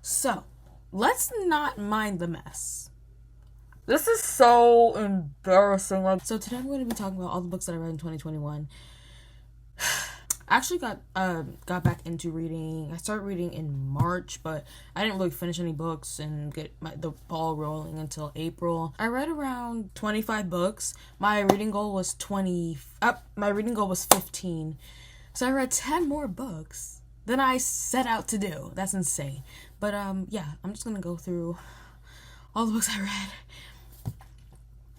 So, let's not mind the mess. This is so embarrassing. So today I'm going to be talking about all the books that I read in 2021. I actually got back into reading. I started reading in March, but I didn't really finish any books and get the ball rolling until April. I read around 25 books. My reading goal was 15. So I read 10 more books than I set out to do. That's insane. But yeah, I'm just gonna go through all the books I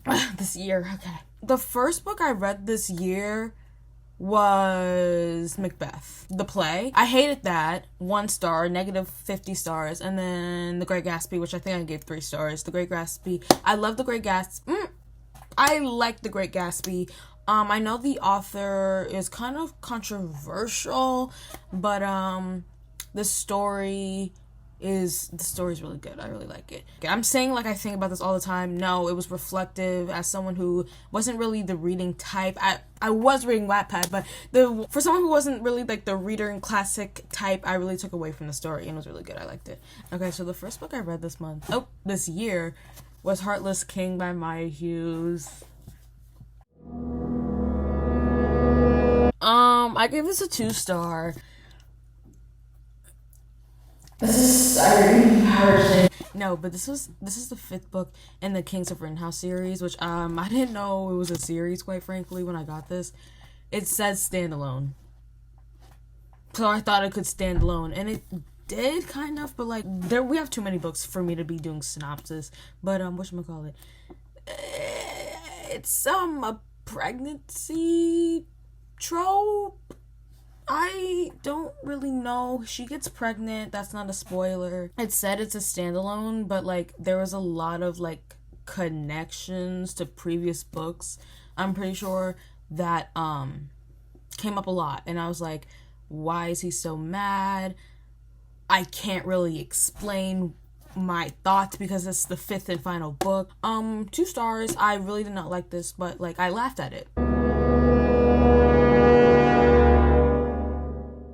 read this year. Okay. The first book I read this year was Macbeth, the play. I hated that. 1 star, negative 50 stars. And then The Great Gatsby, which I think I gave 3 stars. The Great Gatsby. I love The Great Gatsby. I like The Great Gatsby. I know the author is kind of controversial, but the story is really good. I really like it. I'm saying like I think about this all the time. No, it was reflective as someone who wasn't really the reading type. I was reading Wattpad, but for someone who wasn't really like the reader and classic type, I really took away from the story and it was really good. I liked it. Okay, so the first book I read this year was Heartless King by Maya Hughes. I gave this a 2 star. No, but this is the 5th book in the Kings of Rittenhouse series, which I didn't know it was a series, quite frankly, when I got this. It says standalone, so I thought it could stand alone, and it did kind of, but like we have too many books for me to be doing synopsis. But whatchamacallit, it's a pregnancy trope. I don't really know. She gets pregnant. That's not a spoiler. It said it's a standalone, but like there was a lot of like connections to previous books, I'm pretty sure, that came up a lot. And I was like, why is he so mad? I can't really explain my thoughts because it's the 5th and final book. 2 stars. I really did not like this, but like I laughed at it.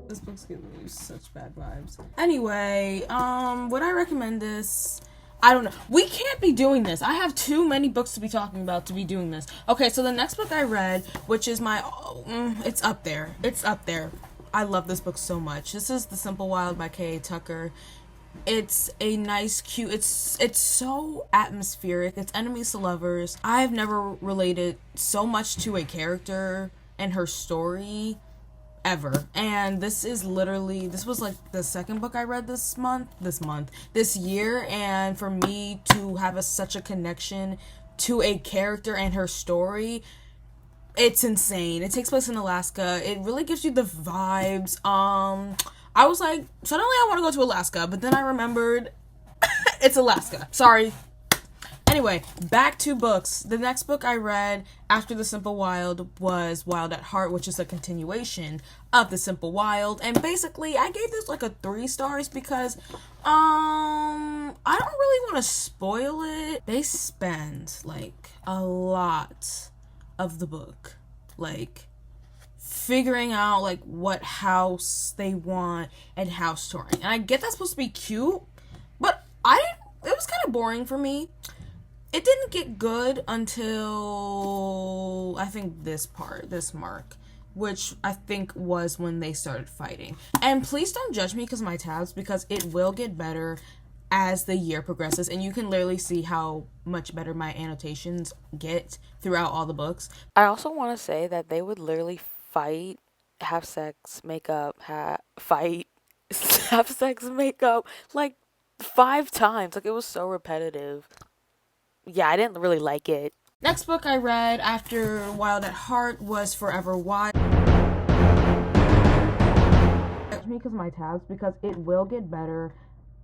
This book's giving me such bad vibes. Anyway, would I recommend this? I don't know. We can't be doing this. I have too many books to be talking about to be doing this. Okay, so the next book I read, which is it's up there. It's up there. I love this book so much. This is The Simple Wild by K.A. Tucker. It's a nice, cute, it's so atmospheric. It's enemies to lovers. I've never related so much to a character and her story ever. And this was like the 2nd book I read this year, and for me to have such a connection to a character and her story, it's insane. It takes place in Alaska. It really gives you the vibes. I was like, suddenly I want to go to Alaska, but then I remembered it's Alaska. Sorry. Anyway, back to books. The next book I read after The Simple Wild was Wild at Heart, which is a continuation of The Simple Wild. And basically, I gave this like a 3 stars because I don't really want to spoil it. They spend like a lot of the book like figuring out like what house they want and house touring. And I get that's supposed to be cute, but it was kind of boring for me. It didn't get good until I think this mark, which I think was when they started fighting. And please don't judge me because of my tabs, because it will get better as the year progresses, and you can literally see how much better my annotations get throughout all the books. I also want to say that they would literally fight, have sex, make up, fight, have sex, make up, like 5 times. Like, it was so repetitive. Yeah, I didn't really like it. Next book I read after Wild at Heart was Forever Wild. Judge me because of my tabs, because it will get better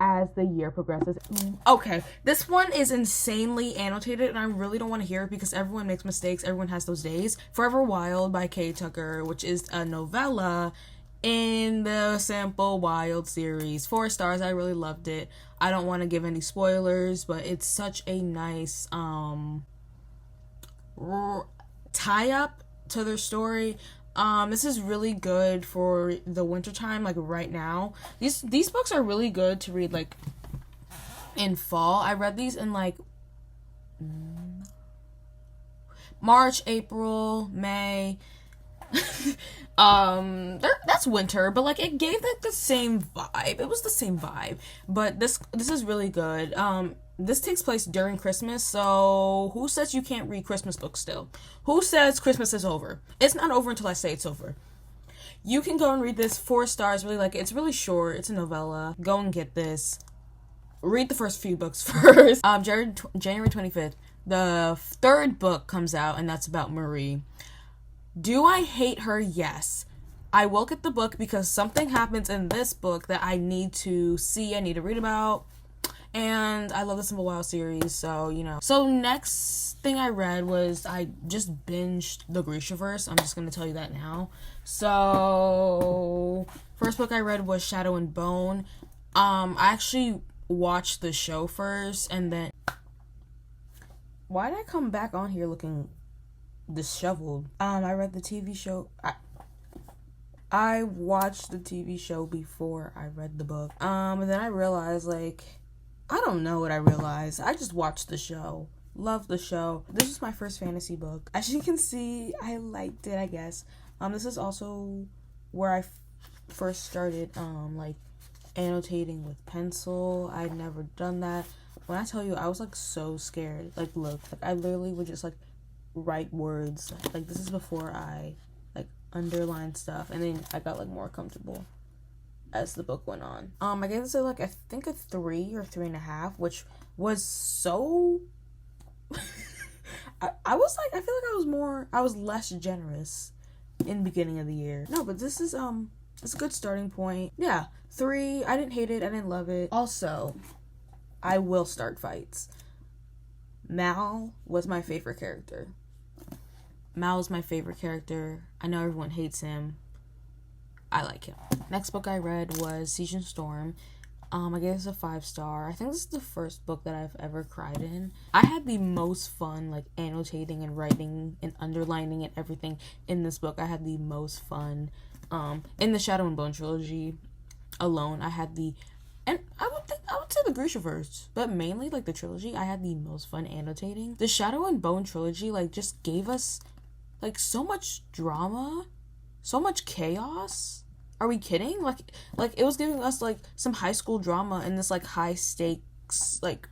as the year progresses. Okay, this one is insanely annotated, and I really don't want to hear it because everyone makes mistakes. Everyone has those days. Forever Wild by K.A. Tucker, which is a novella in the Simple Wild series. 4 stars. I really loved it. I don't want to give any spoilers, but it's such a nice tie-up to their story. This is really good for the wintertime, like right now. These books are really good to read like in fall. I read these in like March, April, May. That's winter, but like it gave like the same vibe. It was the same vibe, but this is really good. This takes place during Christmas, so who says you can't read Christmas books still? Who says Christmas is over? It's not over until I say it's over. You can go and read this. 4 stars. Really like it. It's really short. It's a novella. Go and get this. Read the first few books first. January 25th. The 3rd book comes out, and that's about Marie. Do I hate her? Yes. I will get the book because something happens in this book that I need to see, I need to read about. And I love the Simple Wild series, so, you know. So, next thing I read was, I just binged the Grishaverse. I'm just going to tell you that now. So, first book I read was Shadow and Bone. I actually watched the show first, and then... Why did I come back on here looking disheveled? I read the TV show. I watched the TV show before I read the book. And then I realized, like, I don't know what I realized. I just watched the show. Loved the show. This was my first fantasy book. As you can see, I liked it, I guess. This is also where I first started, like, annotating with pencil. I'd never done that. When I tell you, I was, like, so scared. Like, look, like, I literally would just, like, write words. Like, this is before I, like, underline stuff. And then I got, like, more comfortable as the book went on. I gave this, like, I think a 3 or 3.5, which was so... I was, like, I feel like I was less generous in the beginning of the year. No, but this is, it's a good starting point. Yeah, 3, I didn't hate it, I didn't love it. Also... I will start fights. Mal was my favorite character. Mal is my favorite character. I know everyone hates him. I like him. Next book I read was Siege and Storm. I gave this a 5-star. I think this is the first book that I've ever cried in. I had the most fun, like, annotating and writing and underlining and everything in this book. I had the most fun. In the Shadow and Bone trilogy alone, I had the... And I would say the Grishaverse, but mainly, like, the trilogy, I had the most fun annotating. The Shadow and Bone trilogy, like, just gave us, like, so much drama, so much chaos. Are we kidding? Like, it was giving us, like, some high school drama in this, like, high stakes, like,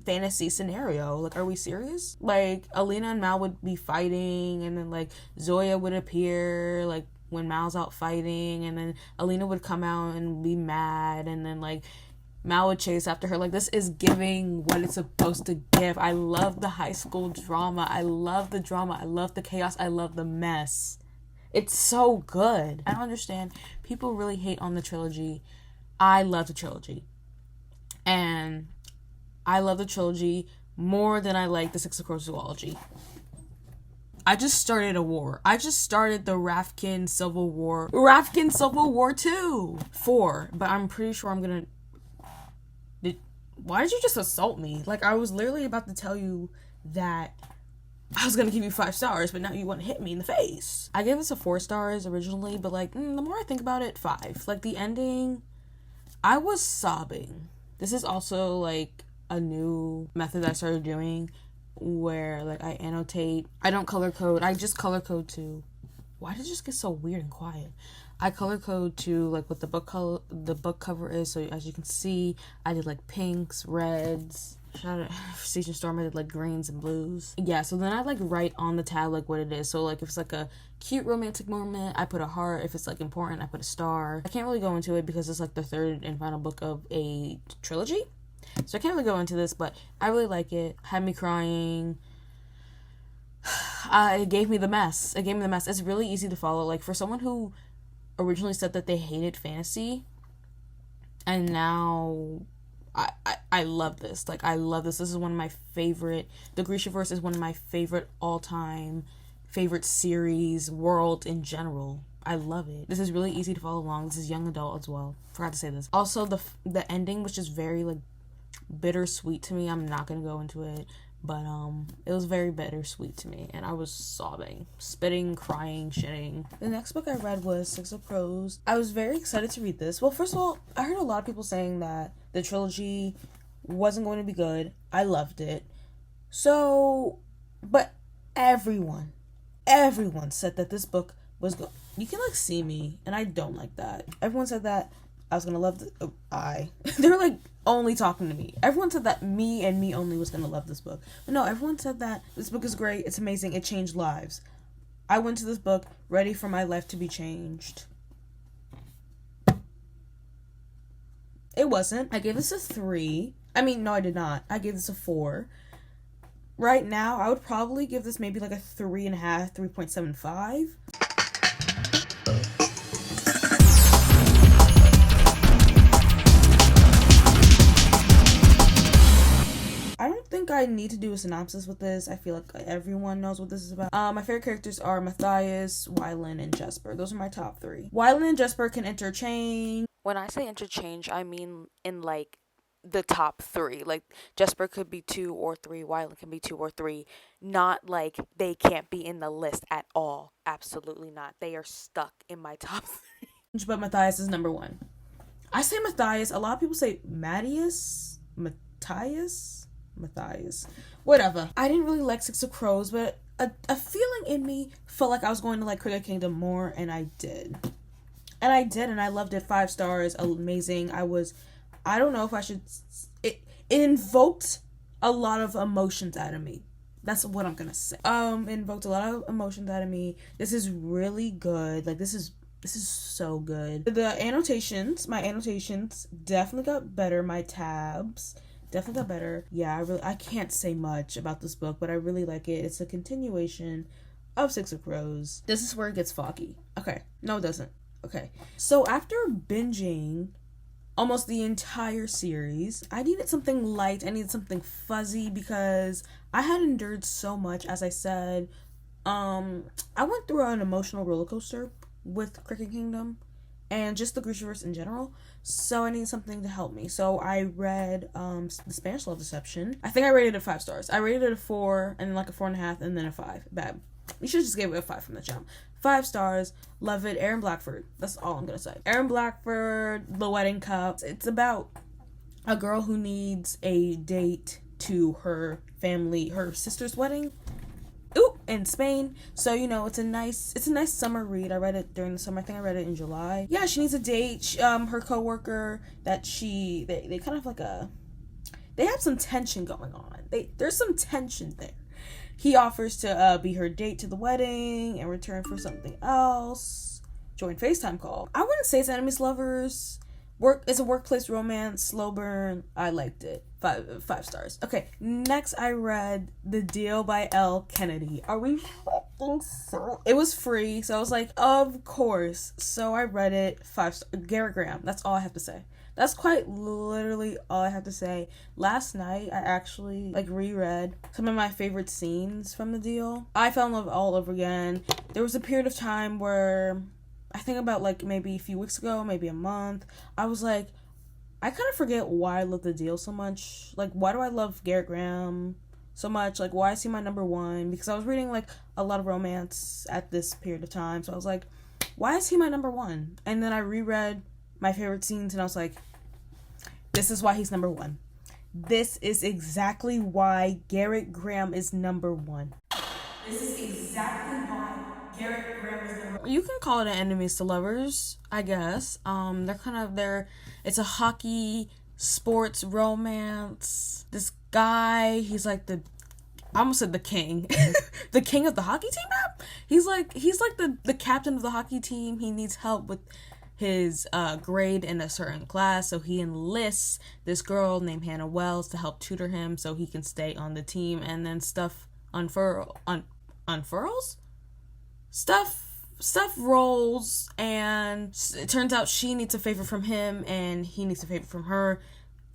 fantasy scenario. Like, are we serious? Like, Alina and Mal would be fighting, and then, like, Zoya would appear, like, when Mal's out fighting, and then Alina would come out and be mad, and then, like, Mal would chase after her. Like, this is giving what it's supposed to give. I love the high school drama. I love the drama. I love the chaos. I love the mess. It's so good. I don't understand. People really hate on the trilogy. I love the trilogy. And I love the trilogy more than I like the Six of Crows duology. I just started a war. I just started the Rafkin Civil War. Rafkin Civil War 2. 4. But I'm pretty sure I'm gonna... Why did you just assault me? Like, I was literally about to tell you that I was gonna give you 5 stars, but now you want to hit me in the face. I gave this a 4 stars originally, but, like, the more I think about it, 5. Like, the ending, I was sobbing. This is also, like, a new method that I started doing, where, like, I annotate. I don't color code. I just color code to... Why did it just get so weird and quiet? I color code to, like, what the book cover is. So, as you can see, I did, like, pinks, reds. Siege and Storm, I did, like, greens and blues. Yeah, so then I, like, write on the tab, like, what it is. So, like, if it's, like, a cute romantic moment, I put a heart. If it's, like, important, I put a star. I can't really go into it because it's, like, the 3rd and final book of a trilogy. So I can't really go into this, but I really like it. Had me crying. It gave me the mess. It's really easy to follow. Like, for someone who originally said that they hated fantasy, and now I love this. Like, I love this. This is one of my favorite... The Grishaverse is one of my favorite all-time favorite series, world in general. I love it. This is really easy to follow along. This is young adult as well. Forgot to say this. Also, the ending was just very, like, bittersweet to me. I'm not gonna go into it, but it was very bittersweet to me, and I was sobbing, spitting, crying, shitting. The next book I read was Six of Crows. I was very excited to read this. Well, first of all, I heard a lot of people saying that the trilogy wasn't going to be good. I loved it. So, but everyone said that this book was good. You can like see me, and I don't like that. Everyone said that I was gonna love they were like only talking to me. Everyone said that me and me only was gonna love this book. But no, everyone said that this book is great, it's amazing, it changed lives. I went to this book ready for my life to be changed. It wasn't. I gave this a 3. I mean, no, I did not. I gave this a 4. Right now, I would probably give this maybe like a 3.5, 3.75. I don't think I need to do a synopsis with this. I feel like everyone knows what this is about. My favorite characters are Matthias, Wylan, and Jesper. Those are my top 3. Wylan and Jesper can interchange. When I say interchange, I mean in like the top 3. Like Jesper could be 2 or 3, Wylan can be 2 or 3. Not like they can't be in the list at all. Absolutely not. They are stuck in my top 3. But Matthias is number 1. I say Matthias. A lot of people say Matthias. Whatever. I didn't really like Six of Crows, but a feeling in me felt like I was going to like Cricket Kingdom more, and I did. And I loved it. 5 stars. Amazing. I don't know if I should... It invoked a lot of emotions out of me. That's what I'm gonna say. It invoked a lot of emotions out of me. This is really good. Like, this is so good. My annotations definitely got better. My tabs definitely got better. Yeah, I can't say much about this book, but I really like it. It's a continuation of Six of Crows. This is where it gets foggy. Okay. No, it doesn't. Okay. So after binging almost the entire series, I needed something light. I needed something fuzzy because I had endured so much. As I said, I went through an emotional roller coaster with Cricket Kingdom and just the Grishaverse in general. So I needed something to help me. So I read The Spanish Love Deception. I think I rated it 5 stars. I rated it a 4 and then like a 4.5 and then a 5. Bad. You should just give it a 5 from the jump. 5 stars. Love it. Aaron Blackford. That's all I'm gonna say. Aaron Blackford, The Wedding Cup. It's about a girl who needs a date to her sister's wedding. Ooh, in Spain. So, it's a nice summer read. I read it during the summer. I think I read it in July. Yeah, she needs a date. Her coworker that they kind of like they have some tension going on. There's some tension there. He offers to be her date to the wedding in return for something else. Join FaceTime call. I wouldn't say it's enemies to lovers. It's a workplace romance, slow burn. I liked it. 5 stars. Okay, next I read The Deal by L. Kennedy. Are we fucking so? It was free, so I was like, of course. So I read it. 5 stars. Garrett Graham. That's all I have to say. That's quite literally all I have to say. Last night, I actually reread some of my favorite scenes from The Deal. I fell in love all over again. There was a period of time where I think about maybe a few weeks ago, maybe a month, I was like, I kind of forget why I love The Deal so much. Why do I love Garrett Graham so much? Why is he my number 1? Because I was reading a lot of romance at this period of time. So I was like, why is he my number 1? And then I reread my favorite scenes and I was like, this is why he's number 1. This is exactly why Garrett Graham is number 1. This is exactly why Garrett Graham is number 1. You can call it an enemies to lovers, I guess. It's a hockey sports romance. This guy, he's I almost said the king. The king of the hockey team app? He's the captain of the hockey team. He needs help with his grade in a certain class, so he enlists this girl named Hannah Wells to help tutor him so he can stay on the team, and then stuff unfurls? Stuff rolls, and it turns out she needs a favor from him, and he needs a favor from her,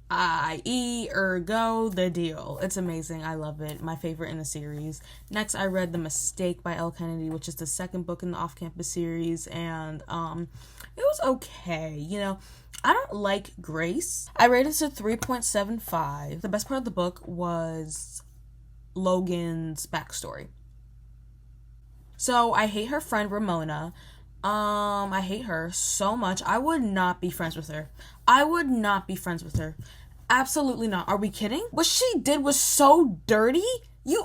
i.e. ergo, The Deal. It's amazing. I love it. My favorite in the series. Next, I read The Mistake by L. Kennedy, which is the second book in the Off-Campus series, and it was okay. I don't like Grace. I rated it a 3.75. The best part of the book was Logan's backstory. So I hate her friend Ramona. I hate her so much. I would not be friends with her. Absolutely not. Are we kidding? What she did was so dirty.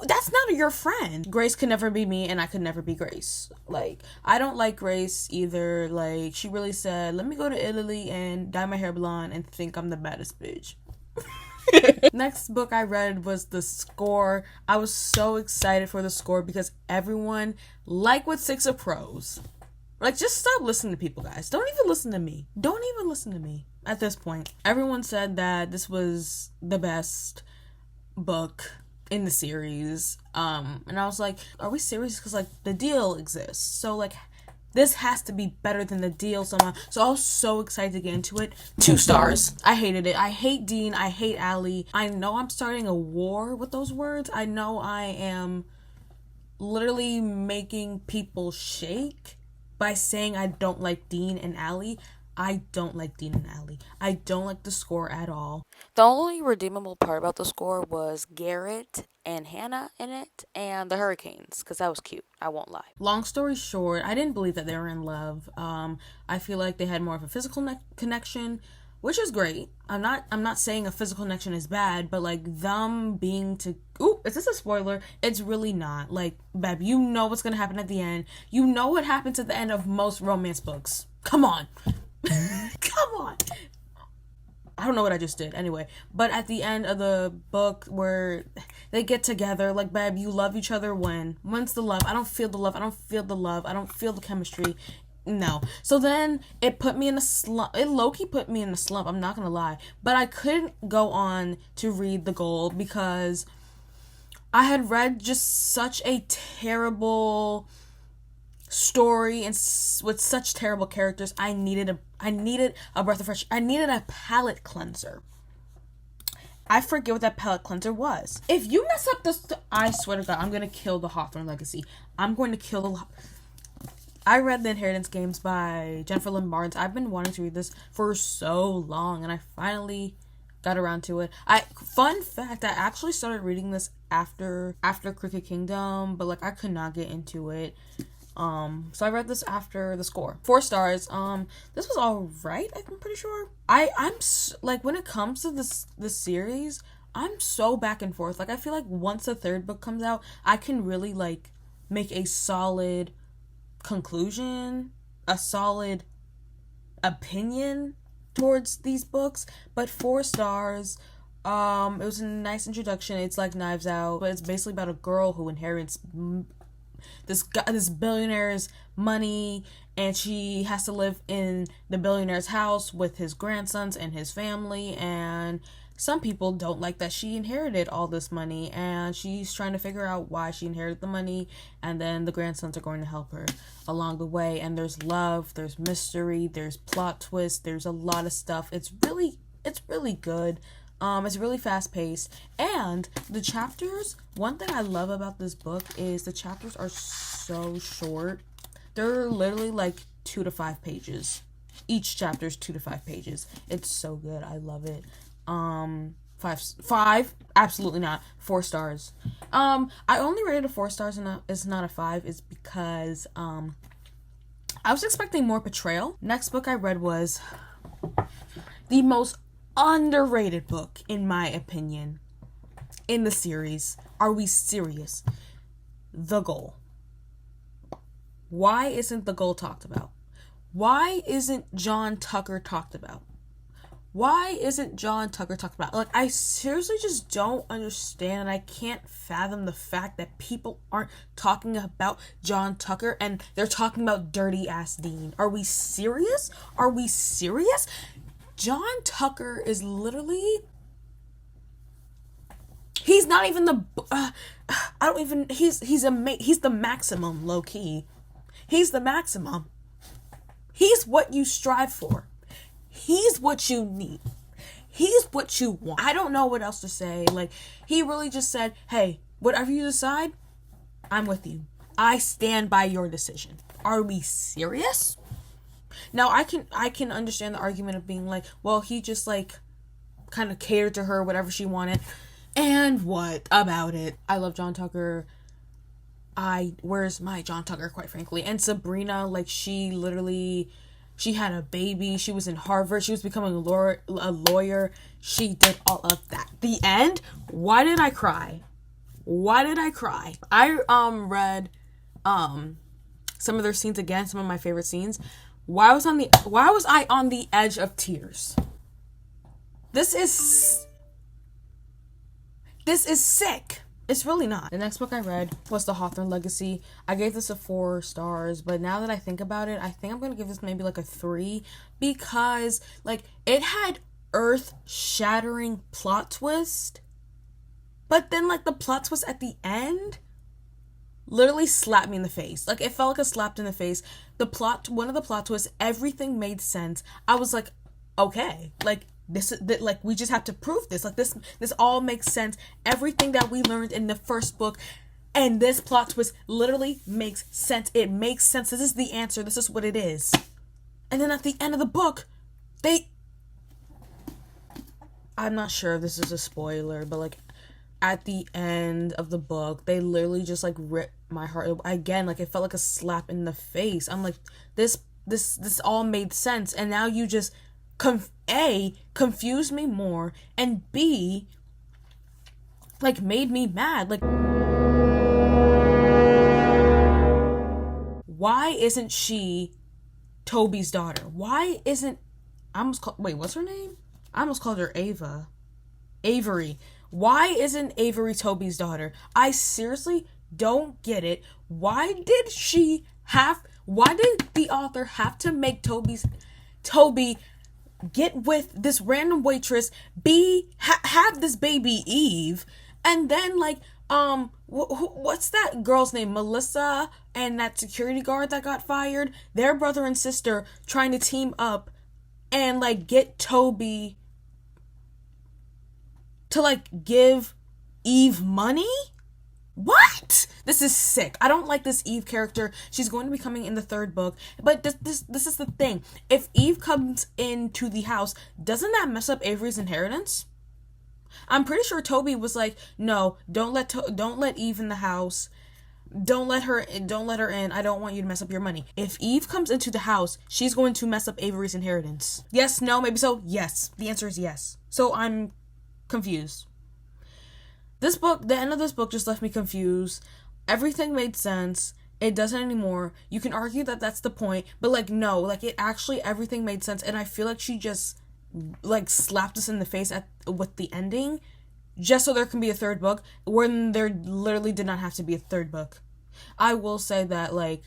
That's not your friend. Grace could never be me, and I could never be Grace. Like, I don't like Grace either. Like, she really said, let me go to Italy and dye my hair blonde and think I'm the baddest bitch. Next book I read was The Score. I was so excited for The Score because everyone, like with Six of Crows, like, just stop listening to people, guys. Don't even listen to me. Don't even listen to me at this point. Everyone said that this was the best book in the series. And I was like, are we serious? Because, like, the deal exists. So, like, this has to be better than the deal somehow. So I was so excited to get into it. 2 stars. I hated it. I hate Dean. I hate Allie. I know I'm starting a war with those words. I know I am literally making people shake by saying I don't like Dean and Allie. I don't like Dean and Allie. I don't like The Score at all. The only redeemable part about The Score was Garrett and Hannah in it, and the hurricanes, because that was cute. I won't lie. Long story short, I didn't believe that they were in love. I feel like they had more of a physical connection, which is great. I'm not saying a physical connection is bad, but like them being to... Ooh, is this a spoiler? It's really not. Like, babe, you know what's gonna happen at the end. You know what happens at the end of most romance books. Come on. Come on. I don't know what I just did. Anyway, but at the end of the book where they get together, like, babe, you love each other when? When's the love? I don't feel the love. I don't feel the love. I don't feel the chemistry. No. So then it put me in a slump. It low-key put me in a slump. I'm not gonna lie. But I couldn't go on to read The Goal because I had read just such a terrible story and with such terrible characters. I needed a breath of fresh. I needed a palate cleanser. I forget what that palate cleanser was. If you mess up this, I swear to God, I'm gonna kill the Hawthorne Legacy. I'm going to kill the... I read The Inheritance Games by Jennifer Lynn Barnes. I've been wanting to read this for so long, and I finally got around to it. Fun fact, I actually started reading this after Cricket Kingdom, but like I could not get into it. So I read this after The Score. 4 stars. This was all right, I'm pretty sure. I'm like, when it comes to this series, I'm so back and forth. Like, I feel like once the 3rd book comes out, I can really like make a solid conclusion, a solid opinion towards these books. But 4 stars. It was a nice introduction. It's like Knives Out, but it's basically about a girl who inherits this billionaire's money, and she has to live in the billionaire's house with his grandsons and his family, and some people don't like that she inherited all this money, and she's trying to figure out why she inherited the money, and then the grandsons are going to help her along the way. And there's love, there's mystery, there's plot twists, there's a lot of stuff. It's really good. It's really fast paced, and the chapters, one thing I love about this book is the chapters are so short. They're literally like 2 to 5 pages. Each chapter is 2 to 5 pages. It's so good. I love it. 5, absolutely not. 4 stars. I only rated a 4 stars and it's not a 5 is because I was expecting more portrayal. Next book I read was the most underrated book, in my opinion, in the series. Are we serious? The Goal. Why isn't The Goal talked about? Why isn't John Tucker talked about? Why isn't John Tucker talked about? Like, I seriously just don't understand, and I can't fathom the fact that people aren't talking about John Tucker and they're talking about dirty ass Dean. Are we serious? Are we serious? John Tucker is literally... He's not even the... He's the maximum, low-key. He's the maximum. He's what you strive for. He's what you need. He's what you want. I don't know what else to say. Like, he really just said, hey, whatever you decide, I'm with you. I stand by your decision. Are we serious? Now, I can understand the argument of being like, well, he just, like, kind of catered to her, whatever she wanted. And what about it? I love John Tucker. Where's my John Tucker, quite frankly? And Sabrina, like, she literally She had a baby. She was in Harvard. She was becoming a lawyer. She did all of that. The end. Why did I cry? Why did I cry? I read some of their scenes again. Some of my favorite scenes. Why was I on the edge of tears? This is sick. It's really not. The next book I read was the Hawthorne Legacy. I gave this a 4 stars, but now that I think about it, I think I'm going to give this maybe like a 3 because like it had earth-shattering plot twist, but then like the plot twist at the end literally slapped me in the face. Like it felt like a slap in the face. One of the plot twists, everything made sense. I was like, okay, like this is like we just have to prove this. Like this all makes sense. Everything that we learned in the first book and this plot twist literally makes sense. It makes sense. This is the answer. This is what it is. And then at the end of the book, I'm not sure if this is a spoiler, but like at the end of the book, they literally just like ripped my heart again. Like it felt like a slap in the face. I'm like, this all made sense, and now you just confused me more, and B, like made me mad. Like, why isn't she Toby's daughter? Why isn't what's her name? I almost called her Avery. Why isn't Avery Toby's daughter? I seriously don't get it. Why did the author have to make Toby get with this random waitress, have this baby Eve, and then like what's that girl's name, Melissa, and that security guard that got fired, their brother and sister trying to team up and like get Toby to like give Eve money? What? This is sick. I don't like this Eve character. She's going to be coming in the 3rd book. But this is the thing. If Eve comes into the house, doesn't that mess up Avery's inheritance? I'm pretty sure Toby was like, no, don't let Eve in the house. Don't let her in. I don't want you to mess up your money. If Eve comes into the house, she's going to mess up Avery's inheritance. Yes, no, maybe so. Yes. The answer is yes. So I'm confused. The end of this book just left me confused. Everything made sense. It doesn't anymore. You can argue that that's the point, but like no, like it actually everything made sense, and I feel like she just like slapped us in the face with the ending just so there can be a 3rd book when there literally did not have to be a 3rd book. I will say that like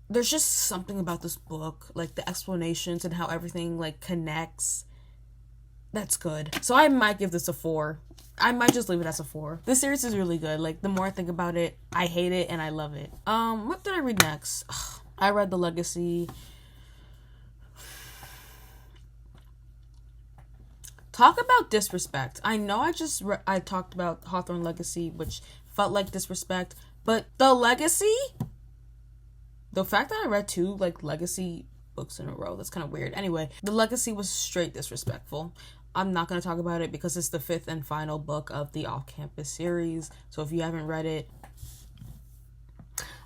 there's just something about this book, like the explanations and how everything like connects, that's good. So I might give this a 4. I might just leave it as a 4. This series is really good. Like the more I think about it, I hate it and I love it. What did I read next? I read The Legacy. Talk about disrespect. I know I talked about Hawthorne Legacy, which felt like disrespect, but The Legacy, the fact that I read 2 like Legacy books in a row, that's kind of weird. Anyway, The Legacy was straight disrespectful. I'm not going to talk about it because it's the 5th and final book of the off-campus series. So if you haven't read it,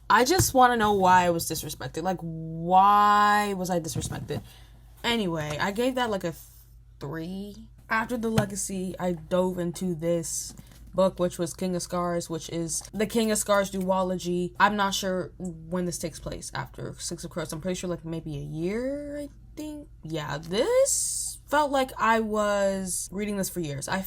I just want to know why I was disrespected. Like, why was I disrespected? Anyway, I gave that like a 3. After The Legacy, I dove into this book, which was King of Scars, which is the King of Scars duology. I'm not sure when this takes place after 6 of Crows. I'm pretty sure like maybe a year, I think. Yeah, this felt like I was reading this for years. It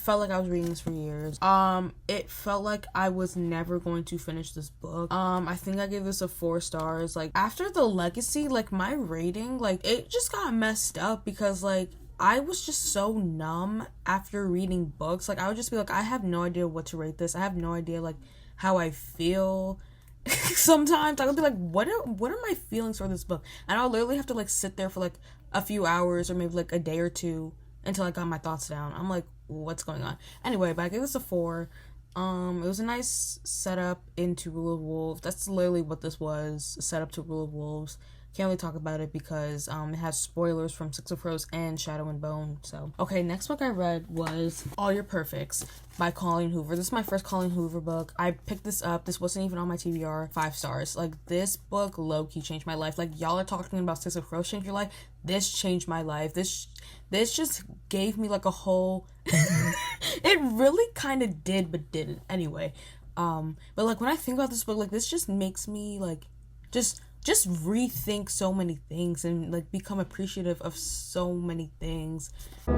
felt like I was never going to finish this book. I think I gave this a 4 stars. Like after The Legacy, like my rating, like it just got messed up because like I was just so numb after reading books. Like I would just be like, I have no idea what to rate this. I have no idea like how I feel. Sometimes I would be like, what are my feelings for this book? And I'll literally have to like sit there for like a few hours or maybe like a day or two until I got my thoughts down. I'm like, what's going on? Anyway, but I gave this a 4. It was a nice setup into Rule of Wolves. That's literally what this was, a setup to Rule of Wolves. can't really talk about it because it has spoilers from Six of Crows and Shadow and Bone. So, okay, next book I read was All Your Perfects by Colleen Hoover. This is my first Colleen Hoover book. I picked this up. This wasn't even on my TBR. 5 stars. Like, this book low-key changed my life. Like, y'all are talking about Six of Crows changed your life. This changed my life. This just gave me like a whole it really kind of did but didn't. Anyway, but like when I think about this book, like this just makes me like just rethink so many things and like become appreciative of so many things. It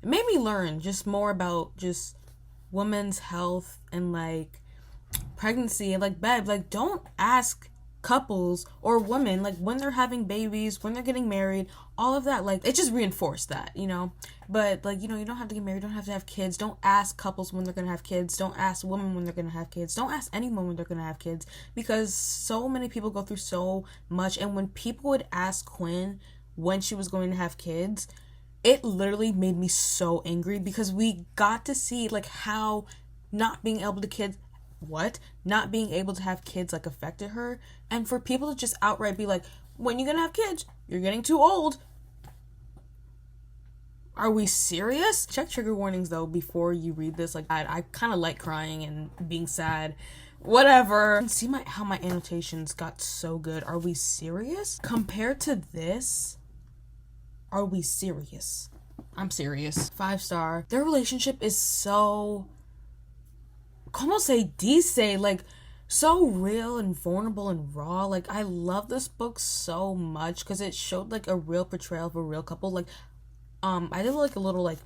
made me learn just more about just women's health and like pregnancy and like babe, like don't ask couples or women like when they're having babies, when they're getting married, all of that. Like it just reinforced that, you know. But like, you know, you don't have to get married, don't have to have kids. Don't ask couples when they're gonna have kids. Don't ask women when they're gonna have kids. Don't ask anyone when they're gonna have kids, because so many people go through so much. And when people would ask Quinn when she was going to have kids, it literally made me so angry, because we got to see like how not being able to have kids like affected her. And for people to just outright be like, when you gonna have kids? You're getting too old. Are we serious? Check trigger warnings though before you read this. Like I kind of like crying and being sad, whatever. See how my annotations got so good. Are we serious? Compared to this, are we serious? I'm serious. 5 star. Their relationship is so, como se dice, like so real and vulnerable and raw. Like I love this book so much because it showed like a real portrayal of a real couple. Like I did like a little like,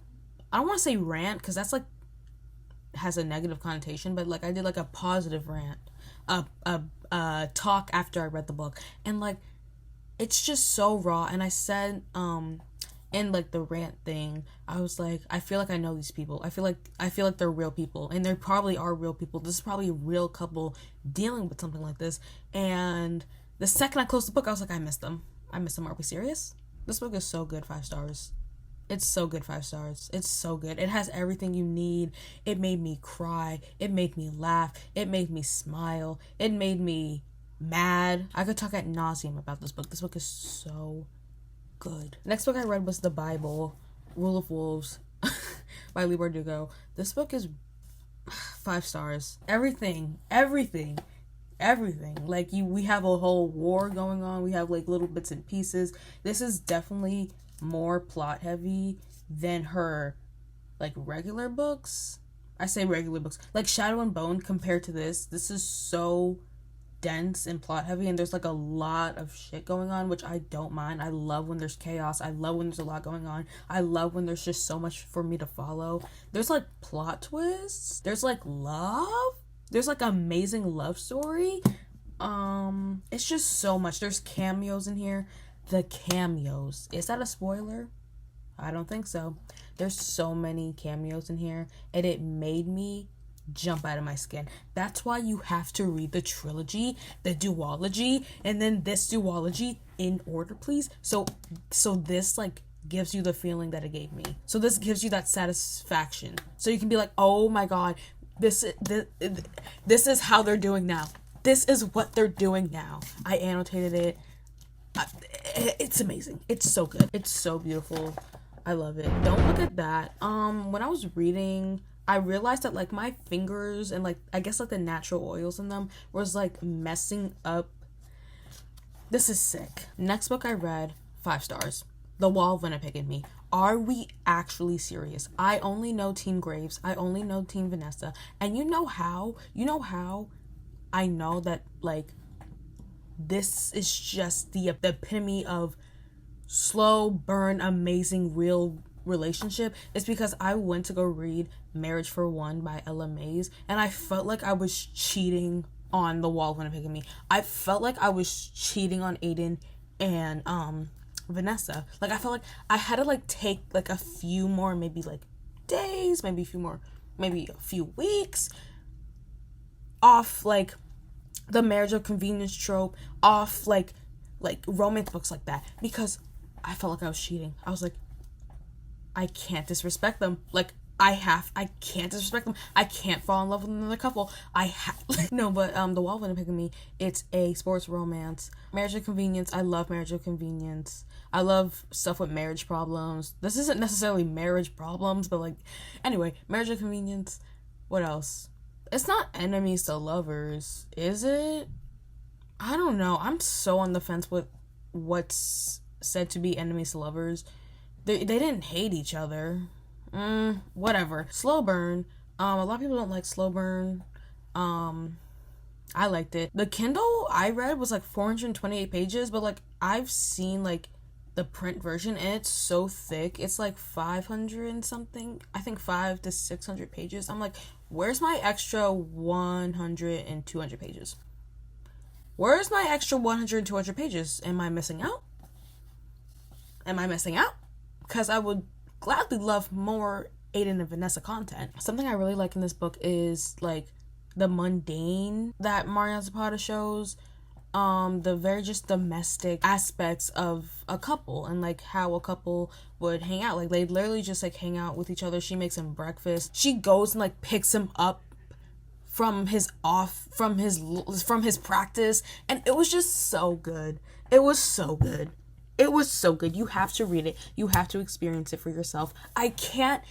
I don't want to say rant because that's like has a negative connotation, but like I did like a positive rant, talk after I read the book, and like it's just so raw. And I said in like the rant thing, I was like, I feel like I know these people. I feel like they're real people, and they probably are real people. This is probably a real couple dealing with something like this. And the second I closed the book, I was like, I miss them. Are we serious? This book is so good. 5 stars. It's so good. 5 stars. It's so good. It has everything you need. It made me cry. It made me laugh. It made me smile. It made me mad. I could talk ad nauseum about this book. This book is so good. Next book I read was The Bible, Rule of Wolves by Leigh Bardugo. This book is 5 stars. Everything. Like we have a whole war going on. We have like little bits and pieces. This is definitely more plot heavy than her like regular books. I say regular books. Like Shadow and Bone compared to this is so dense and plot heavy, and there's like a lot of shit going on, which I don't mind. I love when there's chaos. I love when there's a lot going on. I love when there's just so much for me to follow. There's like plot twists. There's like love. There's like amazing love story. It's just so much. There's cameos in here. The cameos. Is that a spoiler? I don't think so. There's so many cameos in here, and it made me jump out of my skin. That's why you have to read the trilogy, the duology, and then this duology in order, please. So this like gives you the feeling that it gave me. So this gives you that satisfaction. So you can be like, oh my god, this is how they're doing now. This is what they're doing now. I annotated it. It's amazing. It's so good. It's so beautiful. I love it. Don't look at that. When I was reading, I realized that like my fingers and like I guess like the natural oils in them was like messing up. This is sick. Next book I read, 5 stars. The Wall of Winnipeg and Me. Are we actually serious? I only know Team Graves. I only know Team Vanessa. And you know how I know that like this is just the epitome of slow burn, amazing, real relationship. It's because I went to go read Marriage for One by Ella Mays, and I felt like I was cheating on The Wall of Winnipeg and Me. I felt like I was cheating on Aiden and Vanessa. Like I felt like I had to like take like a few more maybe like days, maybe a few weeks off like the marriage of convenience trope, off like romance books like that, because I felt like I was cheating. I was like, I can't disrespect them. Like I can't disrespect them. I can't fall in love with another couple. No, but The Wall Wouldn't Pick Me, it's a sports romance. Marriage of Convenience, I love Marriage of Convenience. I love stuff with marriage problems. This isn't necessarily marriage problems, but like, anyway, Marriage of Convenience. What else? It's not enemies to lovers, is it? I don't know. I'm so on the fence with what's said to be enemies to lovers. They didn't hate each other. Whatever. Slow burn. A lot of people don't like slow burn. I liked it. The Kindle I read was like 428 pages, but like I've seen like the print version and it's so thick. It's like 500 and something. I think 500 to 600 pages. I'm like, where's my extra 100 and 200 pages? Where's my extra 100 and 200 pages? Am I missing out? Because I would gladly love more Aiden and Vanessa content. Something I really like in this book is like the mundane that Mariana Zapata shows, the very just domestic aspects of a couple and like how a couple would hang out. Like they literally just like hang out with each other. She makes him breakfast. She goes and like picks him up from his practice, and it was just so good. It was so good. You have to read it. You have to experience it for yourself. I can't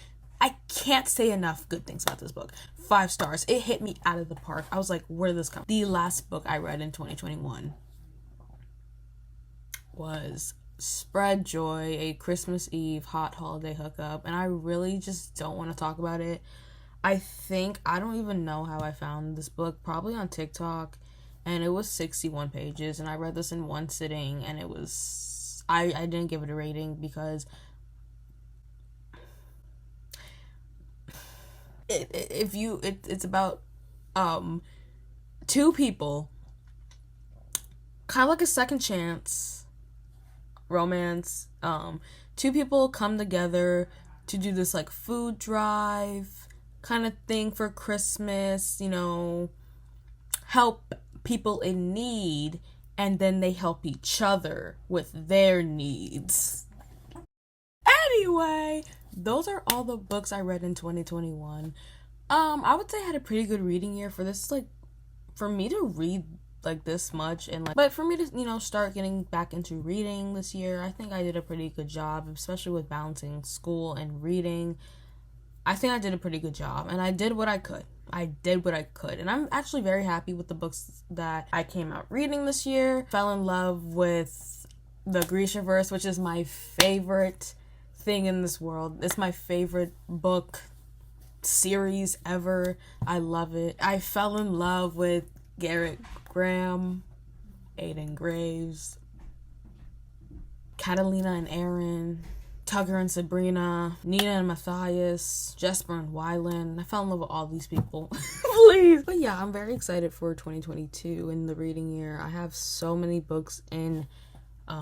say enough good things about this book. 5 stars. It hit me out of the park. I was like, where did this come? The last book I read in 2021 was Spread Joy, a Christmas Eve hot holiday hookup, and I really just don't want to talk about it. I don't even know how I found this book, probably on TikTok, and it was 61 pages, and I read this in one sitting, and it was, I didn't give it a rating because it's about 2 people, kind of like a second chance romance. 2 people come together to do this like food drive kind of thing for Christmas, you know, help people in need, and then they help each other with their needs. Anyway, those are all the books I read in 2021. I would say I had a pretty good reading year for this, like, for me to read like this much, and like, but for me to, you know, start getting back into reading this year, I think I did a pretty good job, especially with balancing school and reading. I think I did a pretty good job, and I did what I could. And I'm actually very happy with the books that I came out reading this year. Fell in love with the Grishaverse, which is my favorite thing in this world. It's my favorite book series ever. I love it. I fell in love with Garrett Graham, Aiden Graves, Catalina and Aaron, Tugger and Sabrina, Nina and Matthias, Jesper and Wyland. I fell in love with all these people. Please. But yeah, I'm very excited for 2022 in the reading year. I have so many books in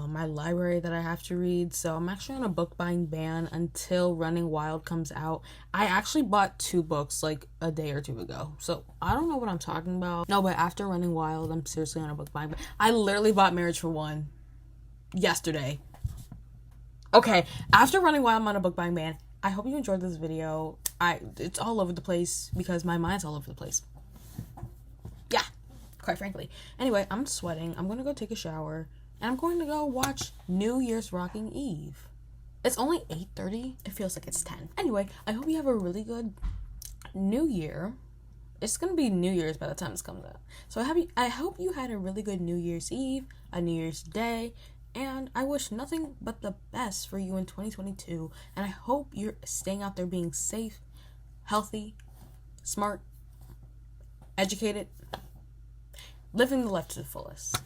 my library that I have to read, so I'm actually on a book buying ban until Running Wild comes out. I actually bought 2 books like a day or 2 ago, so I don't know what I'm talking about. No, but after Running Wild, I'm seriously on a book buying ban. I literally bought Marriage for One yesterday. Okay, after Running Wild, I'm on a book buying ban. I hope you enjoyed this video. It's all over the place because my mind's all over the place. Yeah, quite frankly. Anyway, I'm sweating. I'm gonna go take a shower. And I'm going to go watch New Year's Rocking Eve. It's only 8:30. It feels like it's 10. Anyway, I hope you have a really good New Year. It's going to be New Year's by the time this comes out. So I hope you had a really good New Year's Eve, a New Year's Day, and I wish nothing but the best for you in 2022. And I hope you're staying out there being safe, healthy, smart, educated, living the life to the fullest.